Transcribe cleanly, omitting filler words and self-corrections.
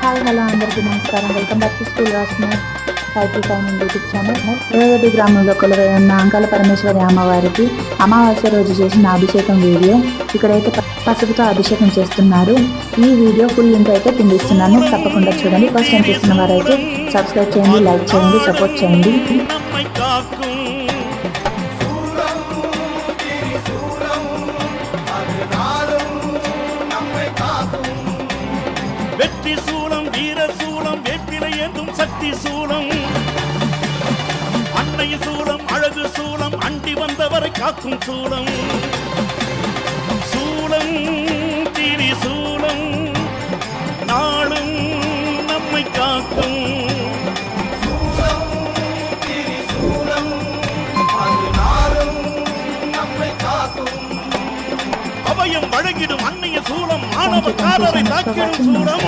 Hi hello అందరికీ నమస్కారం. Welcome back to school రాసిన 55 యూట్యూబ్ ఛానల్. 20 గ్రామంలో కొలువై ఉన్న అంకాల పరమేశ్వరి అమ్మవారికి అమావాస్య రోజు చేసిన అభిషేకం వీడియో. ఇక్కడైతే పసుపుతో అభిషేకం చేస్తున్నారు. ఈ వీడియో ఫుల్ లింక్ అయితే పిండిస్తున్నాను, తప్పకుండా చూడండి. ఫస్ట్ టైం చూస్తున్న వారైతే సబ్స్క్రైబ్ చేయండి, లైక్ చేయండి, సపోర్ట్ చేయండి. வெற்றி சூலம் வீர சூலம் வேப்பிலை ஏந்தும் சக்தி சூலம் அன்னை சூலம் அழகு சூலம் அண்டி வந்தவரை காக்கும் சூலம் சூலம் திரி சூலம் நாளும் நம்மை காக்கும் அபயம் வழங்கிடும் அன்னைய சூலம் மாணவ காலரை தாக்கிடும் சூலம்.